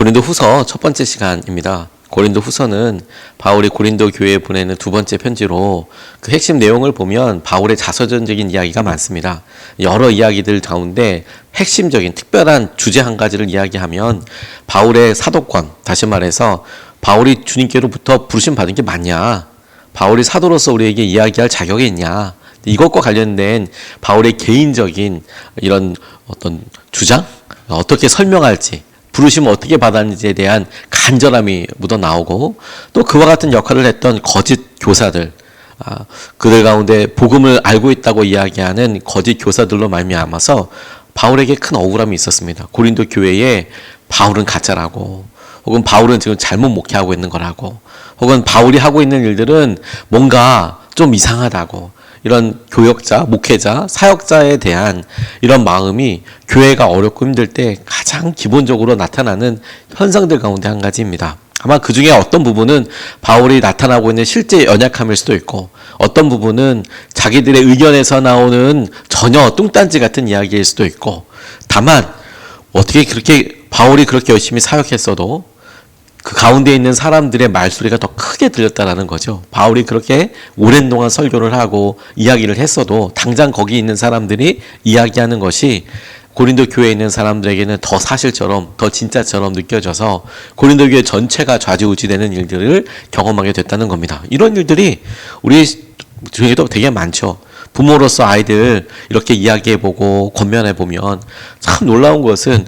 고린도 후서 첫 번째 시간입니다. 고린도 후서는 바울이 고린도 교회에 보내는 두 번째 편지로 그 핵심 내용을 보면 바울의 자서전적인 이야기가 많습니다. 여러 이야기들 가운데 핵심적인 특별한 주제 한 가지를 이야기하면 바울의 사도권, 다시 말해서 바울이 주님께로부터 부르심 받은 게 맞냐? 바울이 사도로서 우리에게 이야기할 자격이 있냐? 이것과 관련된 바울의 개인적인 이런 어떤 주장? 어떻게 설명할지, 부르심을 어떻게 받았는지에 대한 간절함이 묻어나오고, 또 그와 같은 역할을 했던 거짓 교사들, 그들 가운데 복음을 알고 있다고 이야기하는 거짓 교사들로 말미암아서 바울에게 큰 억울함이 있었습니다. 고린도 교회에 바울은 가짜라고, 혹은 바울은 지금 잘못 목회하고 있는 거라고, 혹은 바울이 하고 있는 일들은 뭔가 좀 이상하다고, 이런 교역자, 목회자, 사역자에 대한 이런 마음이 교회가 어렵고 힘들 때 가장 기본적으로 나타나는 현상들 가운데 한 가지입니다. 아마 그 중에 어떤 부분은 바울이 나타나고 있는 실제 연약함일 수도 있고, 어떤 부분은 자기들의 의견에서 나오는 전혀 뚱딴지 같은 이야기일 수도 있고, 다만 어떻게 그렇게 바울이 그렇게 열심히 사역했어도 그 가운데 있는 사람들의 말소리가 더 크게 들렸다라는 거죠. 바울이 그렇게 오랜 동안 설교를 하고 이야기를 했어도 당장 거기 있는 사람들이 이야기하는 것이 고린도 교회에 있는 사람들에게는 더 사실처럼, 더 진짜처럼 느껴져서 고린도 교회 전체가 좌지우지되는 일들을 경험하게 됐다는 겁니다. 이런 일들이 우리 중에도 되게 많죠. 부모로서 아이들 이렇게 이야기해보고 권면해보면 참 놀라운 것은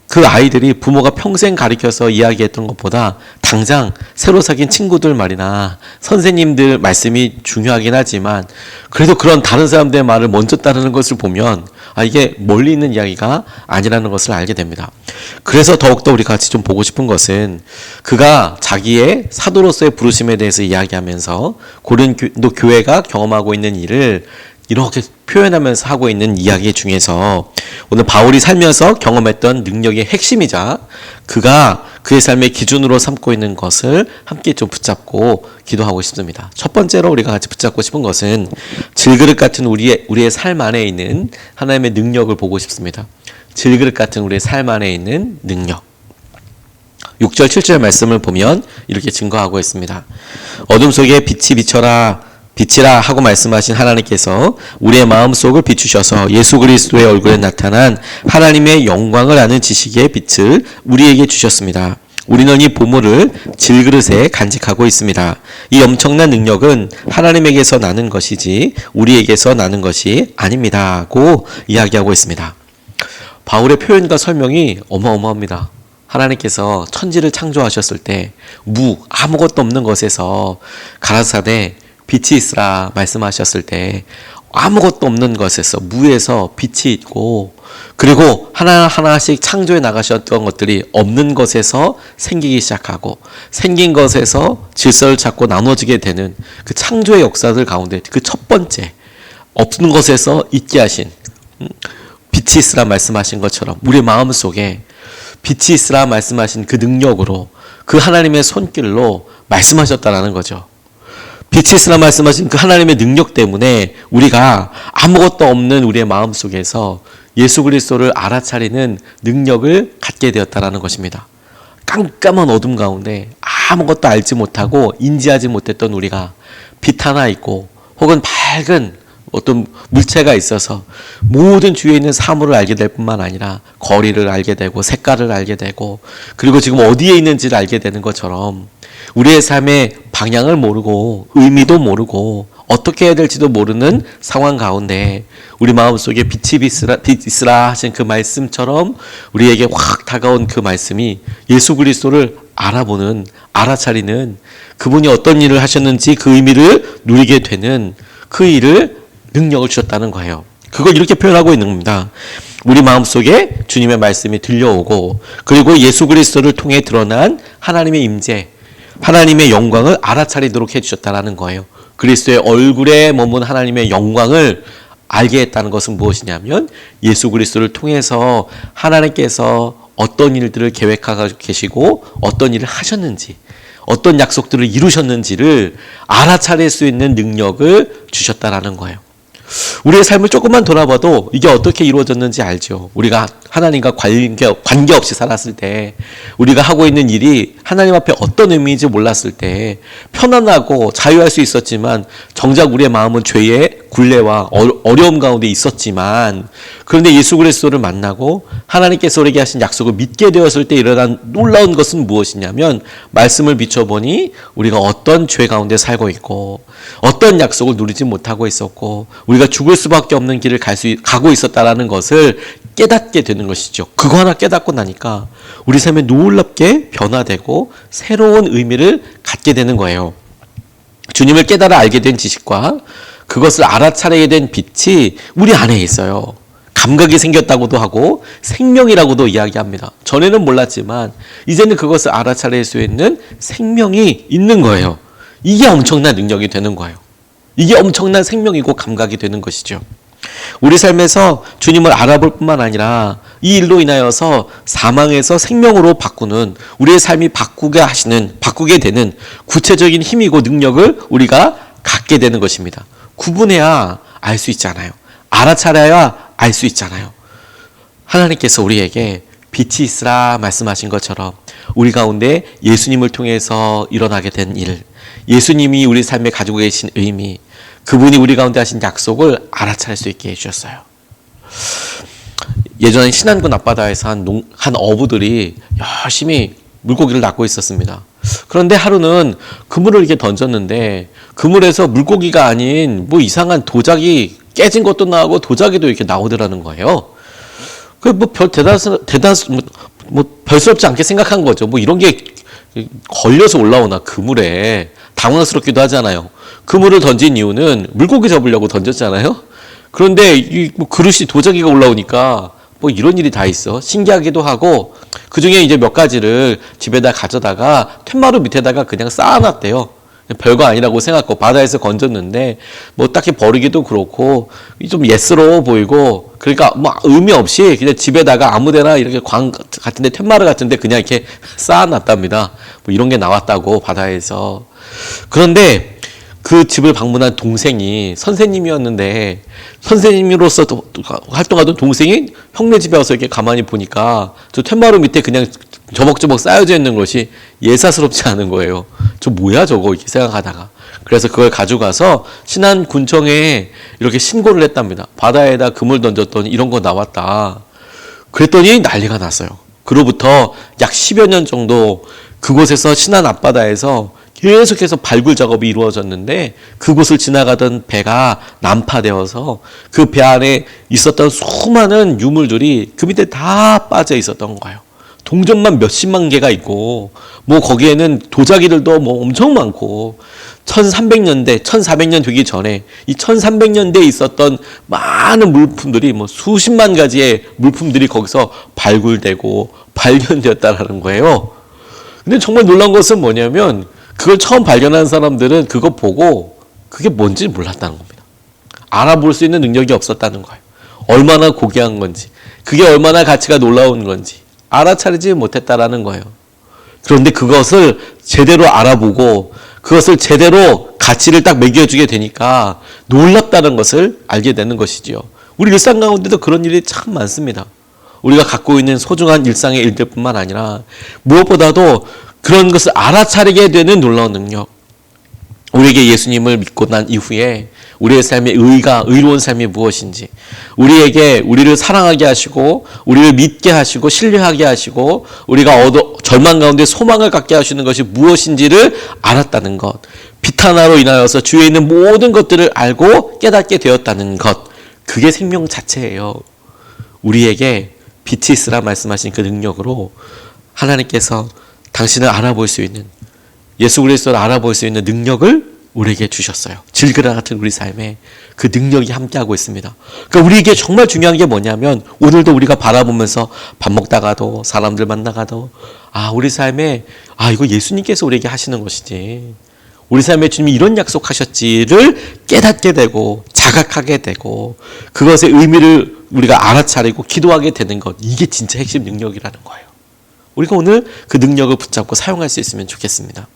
그 아이들이 부모가 평생 가르쳐서 이야기했던 것보다 당장 새로 사귄 친구들 말이나 선생님들 말씀이 중요하긴 하지만, 그래도 그런 다른 사람들의 말을 먼저 따르는 것을 보면 이게 멀리 있는 이야기가 아니라는 것을 알게 됩니다. 그래서 더욱더 우리가 같이 좀 보고 싶은 것은, 그가 자기의 사도로서의 부르심에 대해서 이야기하면서 고린도 교회가 경험하고 있는 일을 이렇게 표현하면서 하고 있는 이야기 중에서 오늘 바울이 살면서 경험했던 능력의 핵심이자 그가 그의 삶의 기준으로 삼고 있는 것을 함께 좀 붙잡고 기도하고 싶습니다. 첫 번째로 우리가 같이 붙잡고 싶은 것은 질그릇 같은 우리의 삶 안에 있는 하나님의 능력을 보고 싶습니다. 질그릇 같은 우리의 삶 안에 있는 능력. 6절 7절 말씀을 보면 이렇게 증거하고 있습니다. 어둠 속에 빛이 빛이라 하고 말씀하신 하나님께서 우리의 마음속을 비추셔서 예수 그리스도의 얼굴에 나타난 하나님의 영광을 아는 지식의 빛을 우리에게 주셨습니다. 우리는 이 보물을 질그릇에 간직하고 있습니다. 이 엄청난 능력은 하나님에게서 나는 것이지 우리에게서 나는 것이 아닙니다고 이야기하고 있습니다. 바울의 표현과 설명이 어마어마합니다. 하나님께서 천지를 창조하셨을 때 아무것도 없는 것에서 가라사대 빛이 있으라 말씀하셨을 때 아무것도 없는 것에서, 무에서 빛이 있고, 그리고 하나하나씩 창조해 나가셨던 것들이 없는 것에서 생기기 시작하고, 생긴 것에서 질서를 찾고 나눠지게 되는 그 창조의 역사들 가운데 그 첫 번째, 없는 것에서 있게 하신, 빛이 있으라 말씀하신 것처럼 우리 마음속에 빛이 있으라 말씀하신 그 능력으로, 그 하나님의 손길로 말씀하셨다라는 거죠. 빛이 있으라 말씀하신 그 하나님의 능력 때문에 우리가 아무것도 없는 우리의 마음속에서 예수 그리스도를 알아차리는 능력을 갖게 되었다라는 것입니다. 깜깜한 어둠 가운데 아무것도 알지 못하고 인지하지 못했던 우리가 빛 하나 있고, 혹은 밝은 어떤 물체가 있어서 모든 주위에 있는 사물을 알게 될 뿐만 아니라 거리를 알게 되고 색깔을 알게 되고, 그리고 지금 어디에 있는지를 알게 되는 것처럼 우리의 삶의 방향을 모르고 의미도 모르고 어떻게 해야 될지도 모르는 상황 가운데 우리 마음속에 빛이 있으라 하신 그 말씀처럼 우리에게 확 다가온 그 말씀이 예수 그리스도를 알아보는, 알아차리는, 그분이 어떤 일을 하셨는지 그 의미를 누리게 되는 그 일을, 능력을 주셨다는 거예요. 그걸 이렇게 표현하고 있는 겁니다. 우리 마음속에 주님의 말씀이 들려오고, 그리고 예수 그리스도를 통해 드러난 하나님의 임재, 하나님의 영광을 알아차리도록 해주셨다는 거예요. 그리스도의 얼굴에 머문 하나님의 영광을 알게 했다는 것은 무엇이냐면, 예수 그리스도를 통해서 하나님께서 어떤 일들을 계획하고 계시고 어떤 일을 하셨는지, 어떤 약속들을 이루셨는지를 알아차릴 수 있는 능력을 주셨다라는 거예요. 우리의 삶을 조금만 돌아봐도 이게 어떻게 이루어졌는지 알죠. 우리가 하나님과 관계없이 살았을 때, 우리가 하고 있는 일이 하나님 앞에 어떤 의미인지 몰랐을 때 편안하고 자유할 수 있었지만 정작 우리의 마음은 죄의 굴레와 어려움 가운데 있었지만, 그런데 예수 그리스도를 만나고 하나님께서 우리에게 하신 약속을 믿게 되었을 때 일어난 놀라운 것은 무엇이냐면, 말씀을 비춰보니 우리가 어떤 죄 가운데 살고 있고 어떤 약속을 누리지 못하고 있었고 우리가 죽을 수밖에 없는 길을 가고 있었다라는 것을 깨닫게 되는 것이죠. 그거 하나 깨닫고 나니까 우리 삶에 놀랍게 변화되고 새로운 의미를 갖게 되는 거예요. 주님을 깨달아 알게 된 지식과 그것을 알아차리게 된 빛이 우리 안에 있어요. 감각이 생겼다고도 하고 생명이라고도 이야기합니다. 전에는 몰랐지만 이제는 그것을 알아차릴 수 있는 생명이 있는 거예요. 이게 엄청난 능력이 되는 거예요. 이게 엄청난 생명이고 감각이 되는 것이죠. 우리 삶에서 주님을 알아볼 뿐만 아니라 이 일로 인하여서 사망에서 생명으로 바꾸는, 우리의 삶이 바꾸게 되는 구체적인 힘이고 능력을 우리가 갖게 되는 것입니다. 구분해야 알 수 있잖아요. 알아차려야 알 수 있잖아요. 하나님께서 우리에게 빛이 있으라 말씀하신 것처럼 우리 가운데 예수님을 통해서 일어나게 된 일, 예수님이 우리 삶에 가지고 계신 의미, 그분이 우리 가운데 하신 약속을 알아차릴 수 있게 해주셨어요. 예전에 신안군 앞바다에서 한 어부들이 열심히 물고기를 낚고 있었습니다. 그런데 하루는 그물을 이렇게 던졌는데 그물에서 물고기가 아닌 뭐 이상한 도자기, 깨진 것도 나오고 도자기도 이렇게 나오더라는 거예요. 그 뭐 별스럽지 않게 생각한 거죠. 뭐 이런 게 걸려서 올라오나 그물에, 당황스럽기도 하잖아요. 그물을 던진 이유는 물고기 잡으려고 던졌잖아요. 그런데 이 그릇이 도자기가 올라오니까 뭐 이런 일이 다 있어. 신기하기도 하고, 그 중에 이제 몇 가지를 집에다 가져다가 툇마루 밑에다가 그냥 쌓아놨대요. 별거 아니라고 생각하고 바다에서 건졌는데 뭐 딱히 버리기도 그렇고 좀 예스러워 보이고, 그러니까 뭐 의미 없이 그냥 집에다가 아무데나 이렇게 광 같은데, 툇마루 같은데 그냥 이렇게 쌓아놨답니다. 뭐 이런 게 나왔다고, 바다에서. 그런데 그 집을 방문한 동생이 선생님이었는데, 선생님으로서 활동하던 동생이 형네 집에 와서 이렇게 가만히 보니까 저 툇마루 밑에 그냥 저벅저벅 쌓여져 있는 것이 예사스럽지 않은 거예요. 저 뭐야 저거, 이렇게 생각하다가. 그래서 그걸 가져가서 신안군청에 이렇게 신고를 했답니다. 바다에다 그물 던졌더니 이런 거 나왔다. 그랬더니 난리가 났어요. 그로부터 약 10여 년 정도 그곳에서 신안 앞바다에서 계속해서 발굴 작업이 이루어졌는데, 그곳을 지나가던 배가 난파되어서 그 배 안에 있었던 수많은 유물들이 그 밑에 다 빠져 있었던 거예요. 동전만 몇십만 개가 있고, 뭐 거기에는 도자기들도 뭐 엄청 많고, 1300년대, 1400년 되기 전에 이 1300년대에 있었던 많은 물품들이, 뭐 수십만 가지의 물품들이 거기서 발굴되고 발견되었다라는 거예요. 근데 정말 놀라운 것은 뭐냐면, 그걸 처음 발견한 사람들은 그거 보고 그게 뭔지 몰랐다는 겁니다. 알아볼 수 있는 능력이 없었다는 거예요. 얼마나 고귀한 건지, 그게 얼마나 가치가 놀라운 건지 알아차리지 못했다라는 거예요. 그런데 그것을 제대로 알아보고 그것을 제대로 가치를 딱 매겨주게 되니까 놀랍다는 것을 알게 되는 것이지요. 우리 일상 가운데도 그런 일이 참 많습니다. 우리가 갖고 있는 소중한 일상의 일들뿐만 아니라 무엇보다도 그런 것을 알아차리게 되는 놀라운 능력. 우리에게 예수님을 믿고 난 이후에 우리의 삶의 의로운 삶이 무엇인지, 우리를 사랑하게 하시고 우리를 믿게 하시고 신뢰하게 하시고 우리가 절망 가운데 소망을 갖게 하시는 것이 무엇인지를 알았다는 것, 빛 하나로 인하여서 주위에 있는 모든 것들을 알고 깨닫게 되었다는 것, 그게 생명 자체예요. 우리에게 빛이 있으라 말씀하신 그 능력으로 하나님께서 당신을 알아볼 수 있는, 예수 그리스도를 알아볼 수 있는 능력을 우리에게 주셨어요. 질그라 같은 우리 삶에 그 능력이 함께하고 있습니다. 그러니까 우리에게 정말 중요한 게 뭐냐면, 오늘도 우리가 바라보면서 밥 먹다가도 사람들 만나가도 우리 삶에 이거 예수님께서 우리에게 하시는 것이지, 우리 삶에 주님이 이런 약속하셨지를 깨닫게 되고 자각하게 되고 그것의 의미를 우리가 알아차리고 기도하게 되는 것, 이게 진짜 핵심 능력이라는 거예요. 우리가 오늘 그 능력을 붙잡고 사용할 수 있으면 좋겠습니다.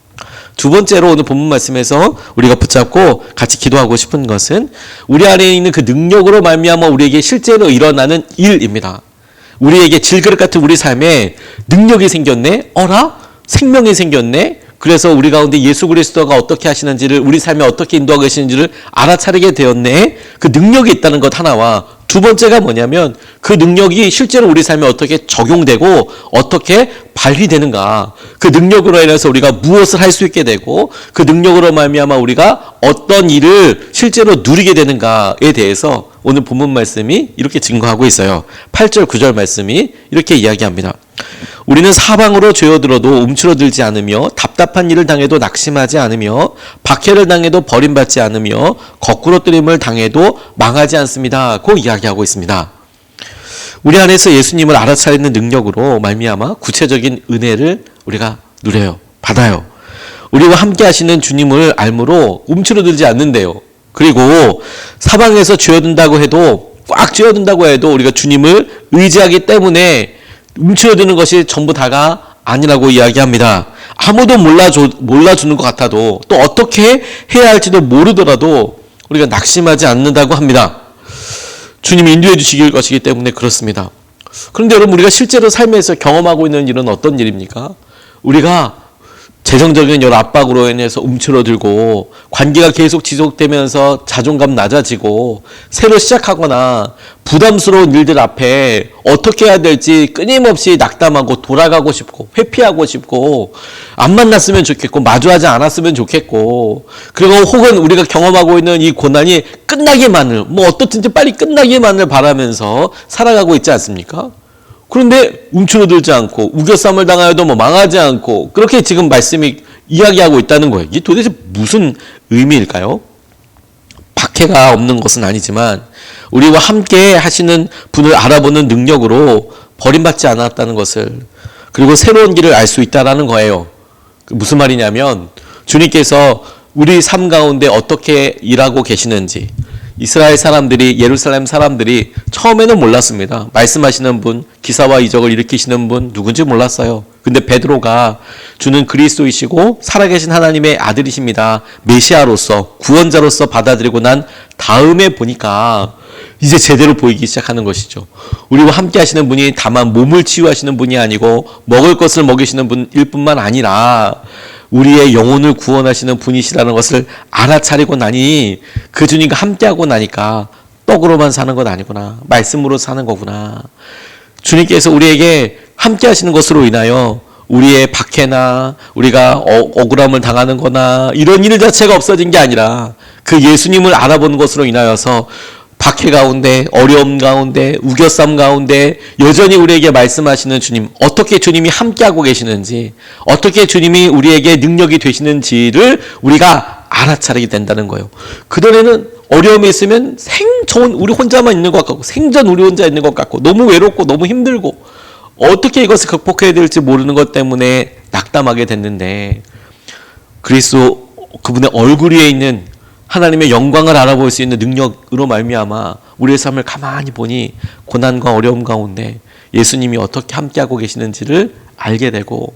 두 번째로 오늘 본문 말씀에서 우리가 붙잡고 같이 기도하고 싶은 것은 우리 안에 있는 그 능력으로 말미암아 우리에게 실제로 일어나는 일입니다. 우리에게 질그릇 같은 우리 삶에 능력이 생겼네? 어라? 생명이 생겼네? 그래서 우리 가운데 예수 그리스도가 어떻게 하시는지를, 우리 삶에 어떻게 인도하고 계시는지를 알아차리게 되었네? 그 능력이 있다는 것 하나와, 두 번째가 뭐냐면 그 능력이 실제로 우리 삶에 어떻게 적용되고 어떻게 발휘되는가, 그 능력으로 인해서 우리가 무엇을 할 수 있게 되고 그 능력으로 말미암아 우리가 어떤 일을 실제로 누리게 되는가에 대해서 오늘 본문 말씀이 이렇게 증거하고 있어요. 8절 9절 말씀이 이렇게 이야기합니다. 우리는 사방으로 죄어들어도 움츠러들지 않으며 답답한 일을 당해도 낙심하지 않으며 박해를 당해도 버림받지 않으며 거꾸로 뜨림을 당해도 망하지 않습니다. 고 이야기하고 있습니다. 우리 안에서 예수님을 알아차리는 능력으로 말미암아 구체적인 은혜를 우리가 누려요. 받아요. 우리와 함께 하시는 주님을 알므로 움츠러들지 않는데요. 그리고 사방에서 죄어든다고 해도, 꽉 죄어든다고 해도 우리가 주님을 의지하기 때문에 움츠러드는 것이 전부 다가 아니라고 이야기합니다. 아무도 몰라주는 것 같아도, 또 어떻게 해야 할지도 모르더라도 우리가 낙심하지 않는다고 합니다. 주님이 인도해 주시길 것이기 때문에 그렇습니다. 그런데 여러분, 우리가 실제로 삶에서 경험하고 있는 일은 어떤 일입니까? 우리가 재정적인 여러 압박으로 인해서 움츠러들고 관계가 계속 지속되면서 자존감 낮아지고 새로 시작하거나 부담스러운 일들 앞에 어떻게 해야 될지 끊임없이 낙담하고 돌아가고 싶고 회피하고 싶고 안 만났으면 좋겠고 마주하지 않았으면 좋겠고, 그리고 혹은 우리가 경험하고 있는 이 고난이 끝나기만을, 어떻든지 빨리 끝나기만을 바라면서 살아가고 있지 않습니까? 그런데 움츠러들지 않고 우겨쌈을 당하여도 망하지 않고 그렇게 지금 말씀이 이야기하고 있다는 거예요. 이게 도대체 무슨 의미일까요? 박해가 없는 것은 아니지만 우리와 함께 하시는 분을 알아보는 능력으로 버림받지 않았다는 것을, 그리고 새로운 길을 알 수 있다는 거예요. 무슨 말이냐면 주님께서 우리 삶 가운데 어떻게 일하고 계시는지, 이스라엘 사람들이, 예루살렘 사람들이 처음에는 몰랐습니다. 말씀하시는 분, 기사와 이적을 일으키시는 분 누군지 몰랐어요. 근데 베드로가 주는 그리스도이시고 살아계신 하나님의 아들이십니다, 메시아로서, 구원자로서 받아들이고 난 다음에 보니까 이제 제대로 보이기 시작하는 것이죠. 우리와 함께 하시는 분이 다만 몸을 치유하시는 분이 아니고 먹을 것을 먹이시는 분일 뿐만 아니라 우리의 영혼을 구원하시는 분이시라는 것을 알아차리고 나니, 그 주님과 함께하고 나니까 떡으로만 사는 것 아니구나, 말씀으로 사는 거구나. 주님께서 우리에게 함께 하시는 것으로 인하여 우리의 박해나 우리가 억울함을 당하는 거나 이런 일 자체가 없어진 게 아니라 그 예수님을 알아보는 것으로 인하여서 박해 가운데, 어려움 가운데, 우겨쌈 가운데 여전히 우리에게 말씀하시는 주님, 어떻게 주님이 함께하고 계시는지, 어떻게 주님이 우리에게 능력이 되시는지를 우리가 알아차리게 된다는 거예요. 그전에는 어려움이 있으면 우리 혼자만 있는 것 같고, 생전 우리 혼자 있는 것 같고, 너무 외롭고 너무 힘들고 어떻게 이것을 극복해야 될지 모르는 것 때문에 낙담하게 됐는데, 그리스도 그분의 얼굴 위에 있는 하나님의 영광을 알아볼 수 있는 능력으로 말미암아 우리의 삶을 가만히 보니 고난과 어려움 가운데 예수님이 어떻게 함께하고 계시는지를 알게 되고,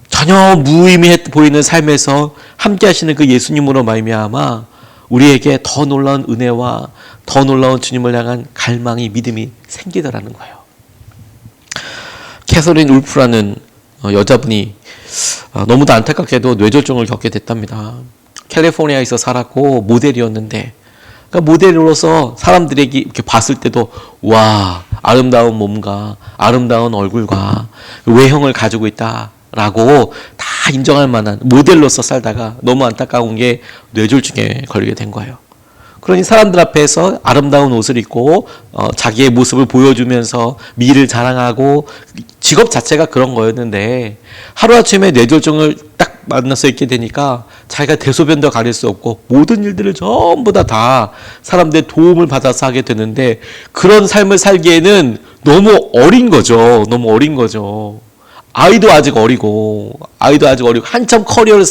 전혀 무의미해 보이는 삶에서 함께하시는 그 예수님으로 말미암아 우리에게 더 놀라운 은혜와 더 놀라운 주님을 향한 갈망이, 믿음이 생기더라는 거예요. 캐서린 울프라는 여자분이 너무도 안타깝게도 뇌졸중을 겪게 됐답니다. 캘리포니아에서 살았고 모델이었는데, 그러니까 모델로서 사람들에게 이렇게 봤을 때도 와, 아름다운 몸과 아름다운 얼굴과 외형을 가지고 있다라고 다 인정할 만한 모델로서 살다가 너무 안타까운 게 뇌졸중에 걸리게 된 거예요. 그러니 사람들 앞에서 아름다운 옷을 입고 자기의 모습을 보여주면서 미를 자랑하고, 직업 자체가 그런 거였는데 하루아침에 뇌졸중을 딱 만나서 있게 되니까 자기가 대소변도 가릴 수 없고 모든 일들을 전부 다 사람들의 도움을 받아서 하게 되는데, 그런 삶을 살기에는 너무 어린 거죠. 너무 어린 거죠. 아이도 아직 어리고 한참 커리어를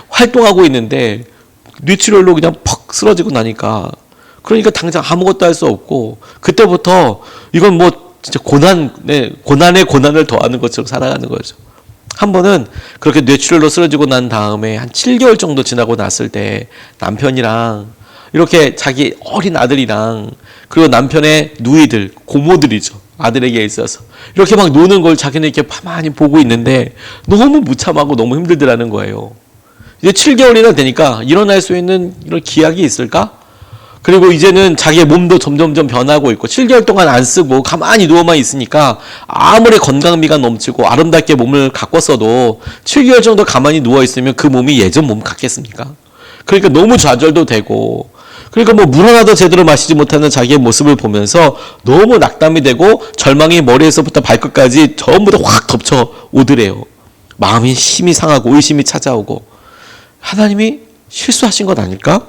활동하고 있는데 뇌출혈로 그냥 퍽 쓰러지고 나니까, 그러니까 당장 아무것도 할 수 없고, 그때부터 이건 진짜 고난에 고난을 더하는 것처럼 살아가는 거죠. 한 번은 그렇게 뇌출혈로 쓰러지고 난 다음에 한 7개월 정도 지나고 났을 때 남편이랑 이렇게 자기 어린 아들이랑 그리고 남편의 누이들, 고모들이죠. 아들에게 있어서 이렇게 막 노는 걸 자기는 이렇게 가만히 보고 있는데 너무 무참하고 너무 힘들더라는 거예요. 이제 7개월이나 되니까 일어날 수 있는 이런 기약이 있을까? 그리고 이제는 자기의 몸도 점점점 변하고 있고 7개월 동안 안 쓰고 가만히 누워만 있으니까 아무리 건강미가 넘치고 아름답게 몸을 가꿨어도 7개월 정도 가만히 누워 있으면 그 몸이 예전 몸 같겠습니까? 그러니까 너무 좌절도 되고, 그러니까 뭐 물 하나도 제대로 마시지 못하는 자기의 모습을 보면서 너무 낙담이 되고 절망이 머리에서부터 발끝까지 전부 다 확 덮쳐 오더래요. 마음이 힘이 상하고 의심이 찾아오고, 하나님이 실수하신 것 아닐까?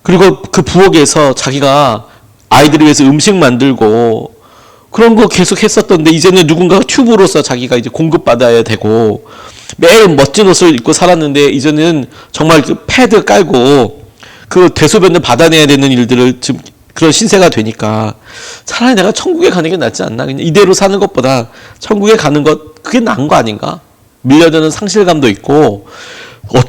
그리고 그 부엌에서 자기가 아이들을 위해서 음식 만들고 그런 거 계속 했었던데 이제는 누군가 튜브로서 자기가 이제 공급받아야 되고, 매일 멋진 옷을 입고 살았는데 이제는 정말 그 패드 깔고 그 대소변을 받아내야 되는 일들을 지금 그런 신세가 되니까 차라리 내가 천국에 가는 게 낫지 않나? 그냥 이대로 사는 것보다 천국에 가는 것, 그게 나은 거 아닌가? 밀려드는 상실감도 있고,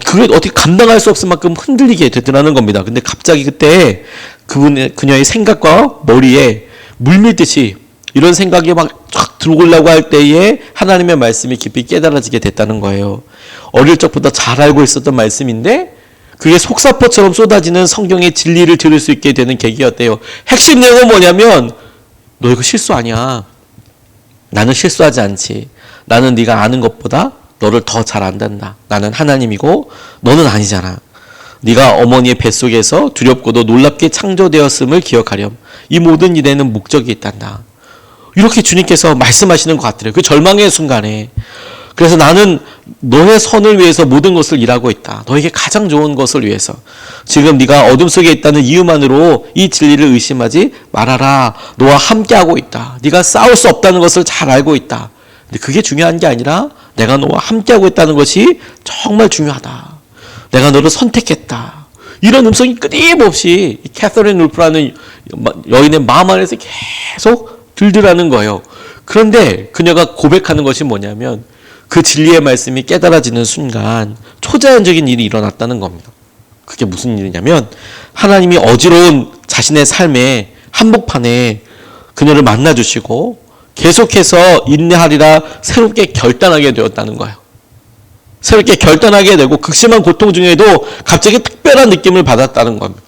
그게 어떻게 감당할 수 없을 만큼 흔들리게 되더라는 겁니다. 근데 갑자기 그때 그녀의 생각과 머리에 물밀듯이 이런 생각이 막 쫙 들어오려고 할 때에 하나님의 말씀이 깊이 깨달아지게 됐다는 거예요. 어릴 적부터 잘 알고 있었던 말씀인데 그게 속사포처럼 쏟아지는 성경의 진리를 들을 수 있게 되는 계기였대요. 핵심 내용은 뭐냐면, 너 이거 실수 아니야. 나는 실수하지 않지. 나는 네가 아는 것보다 너를 더 잘 안단다. 나는 하나님이고 너는 아니잖아. 네가 어머니의 뱃속에서 두렵고도 놀랍게 창조되었음을 기억하렴. 이 모든 일에는 목적이 있단다. 이렇게 주님께서 말씀하시는 것 같더래요. 그 절망의 순간에. 그래서 나는 너의 선을 위해서 모든 것을 일하고 있다. 너에게 가장 좋은 것을 위해서. 지금 네가 어둠 속에 있다는 이유만으로 이 진리를 의심하지 말아라. 너와 함께하고 있다. 네가 싸울 수 없다는 것을 잘 알고 있다. 근데 그게 중요한 게 아니라 내가 너와 함께하고 있다는 것이 정말 중요하다. 내가 너를 선택했다. 이런 음성이 끊임없이 캐서린 울프라는 여인의 마음 안에서 계속 들더라는 거예요. 그런데 그녀가 고백하는 것이 뭐냐면, 그 진리의 말씀이 깨달아지는 순간 초자연적인 일이 일어났다는 겁니다. 그게 무슨 일이냐면, 하나님이 어지러운 자신의 삶의 한복판에 그녀를 만나주시고 계속해서 인내하리라 새롭게 결단하게 되었다는 거예요. 새롭게 결단하게 되고 극심한 고통 중에도 갑자기 특별한 느낌을 받았다는 겁니다.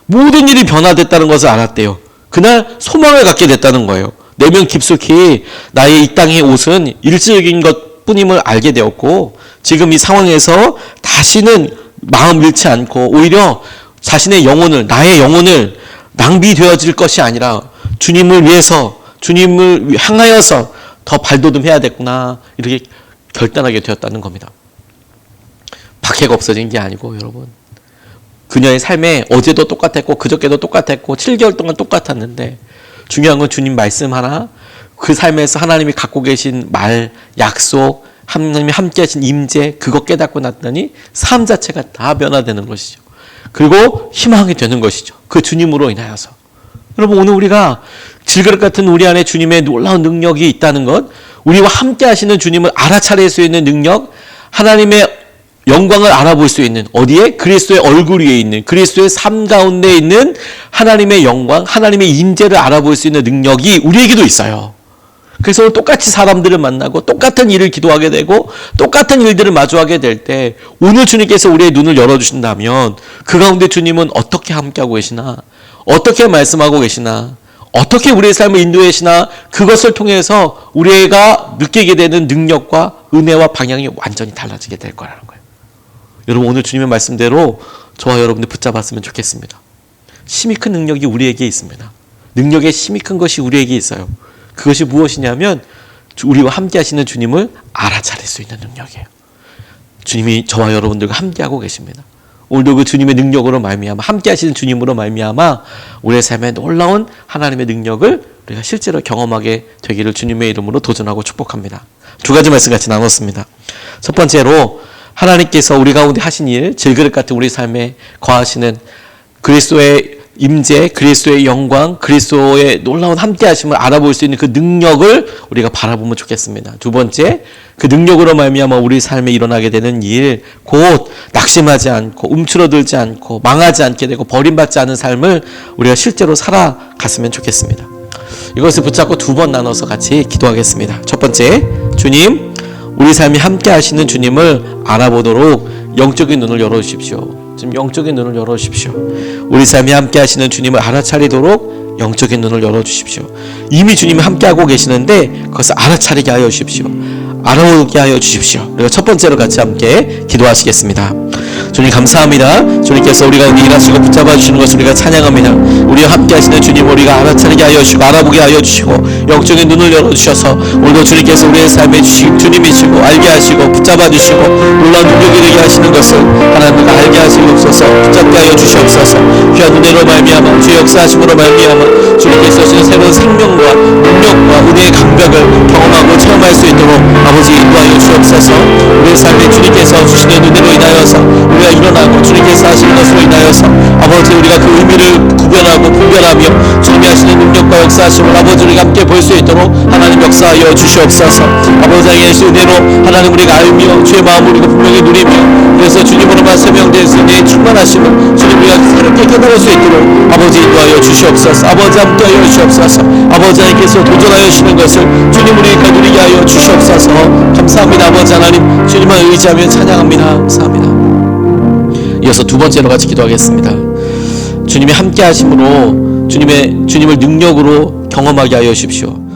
모든 일이 변화됐다는 것을 알았대요. 그날 소망을 갖게 됐다는 거예요. 내면 깊숙이 나의 이 땅의 옷은 일시적인 것뿐임을 알게 되었고, 지금 이 상황에서 다시는 마음 잃지 않고 오히려 자신의 영혼을, 나의 영혼을 낭비되어질 것이 아니라 주님을 위해서, 주님을 향하여서 더 발돋움해야 됐구나, 이렇게 결단하게 되었다는 겁니다. 박해가 없어진 게 아니고, 여러분, 그녀의 삶에 어제도 똑같았고 그저께도 똑같았고 7개월 동안 똑같았는데, 중요한 건 주님 말씀 하나, 그 삶에서 하나님이 갖고 계신 말, 약속, 하나님이 함께 하신 임재, 그거 깨닫고 났더니 삶 자체가 다 변화되는 것이죠. 그리고 희망이 되는 것이죠. 그 주님으로 인하여서. 여러분, 오늘 우리가 질그릇 같은 우리 안에 주님의 놀라운 능력이 있다는 것, 우리와 함께 하시는 주님을 알아차릴 수 있는 능력, 하나님의 영광을 알아볼 수 있는, 어디에? 그리스도의 얼굴 위에 있는, 그리스도의 삶 가운데 있는 하나님의 영광, 하나님의 임재를 알아볼 수 있는 능력이 우리에게도 있어요. 그래서 똑같이 사람들을 만나고 똑같은 일을 기도하게 되고 똑같은 일들을 마주하게 될 때, 오늘 주님께서 우리의 눈을 열어주신다면 그 가운데 주님은 어떻게 함께하고 계시나, 어떻게 말씀하고 계시나, 어떻게 우리의 삶을 인도해 계시나, 그것을 통해서 우리가 느끼게 되는 능력과 은혜와 방향이 완전히 달라지게 될 거라는 거예요. 여러분, 오늘 주님의 말씀대로 저와 여러분들 붙잡았으면 좋겠습니다. 힘이 큰 능력이 우리에게 있습니다. 능력의 힘이 큰 것이 우리에게 있어요. 그것이 무엇이냐면 우리와 함께 하시는 주님을 알아차릴 수 있는 능력이에요. 주님이 저와 여러분들과 함께하고 계십니다. 오늘도 그 주님의 능력으로 말미암아, 함께 하시는 주님으로 말미암아 우리의 삶에 놀라운 하나님의 능력을 우리가 실제로 경험하게 되기를 주님의 이름으로 도전하고 축복합니다. 두 가지 말씀 같이 나눴습니다. 첫 번째로, 하나님께서 우리 가운데 하신 일, 질그릇 같은 우리 삶에 거하시는 그리스도의 임재, 그리스도의 영광, 그리스도의 놀라운 함께하심을 알아볼 수 있는 그 능력을 우리가 바라보면 좋겠습니다. 두 번째, 그 능력으로 말미암아 우리 삶에 일어나게 되는 일, 곧 낙심하지 않고 움츠러들지 않고 망하지 않게 되고 버림받지 않은 삶을 우리가 실제로 살아갔으면 좋겠습니다. 이것을 붙잡고 두 번 나눠서 같이 기도하겠습니다. 첫 번째, 주님, 우리 삶이 함께 하시는 주님을 알아보도록 영적인 눈을 열어주십시오. 지금 영적인 눈을 열어주십시오. 우리 삶이 함께 하시는 주님을 알아차리도록 영적인 눈을 열어주십시오. 이미 주님이 함께하고 계시는데 그것을 알아차리게 하여 주십시오. 알아보게 하여 주십시오. 우리가 첫 번째로 같이 함께 기도하시겠습니다. 주님 감사합니다. 주님께서 우리가 일하시고 붙잡아 주시는 것을 우리가 찬양합니다. 우리와 함께 하시는 주님, 우리가 알아차리게 하여 주시고 알아보게 하여 주시고 영적인 눈을 열어주셔서 오늘도 주님께서 우리의 삶에 주신 주님이시고 알게 하시고 붙잡아 주시고 놀라운 능력이 되게 하시는 것을 하나님과 알게 하시옵소서. 붙잡게 하여 주시옵소서. 귀한 은혜로 말미암아 주의 역사하심으로 말미암아 주님께서 주신 새로운 생명과 능력과 은혜의 강벽을 경험하고 체험할 수 있도록 아버지 인도하여 주옵소서. 우리의 삶에 주님께서 주시는 은혜로 인하여서 우리가 일어나고 주님께서 하시는 것으로 인하여서 아버지 우리가 그 의미를 구별하고 분별하며 주님이 하시는 능력과 역사하심을 아버지 우리가 함께 볼 수 있도록 하나님 역사하여 주시옵소서. 아버지 하시는 은혜로 하나님 우리가 알며 주의 마음을 우리가 분명히 누리며 그래서 주님으로만 세명되어서 은혜의 충만하심을 주님 우리가 새롭게 깨달을 수 있도록 아버지 인도하여 주시옵소서. 아버지 함께하여 주시옵소서. 아버지 하나님께서 도전하여 주시는 것을 주님 우리가 누리게 하여 주시옵소서. 감사합니다. 아버지 하나님 주님만 의지하며 찬양합니다. 감사합니다. 이어서 두 번째로 같이 기도하겠습니다. 주님이 함께 하심으로 주님을 능력으로 경험하게 하여 주십시오.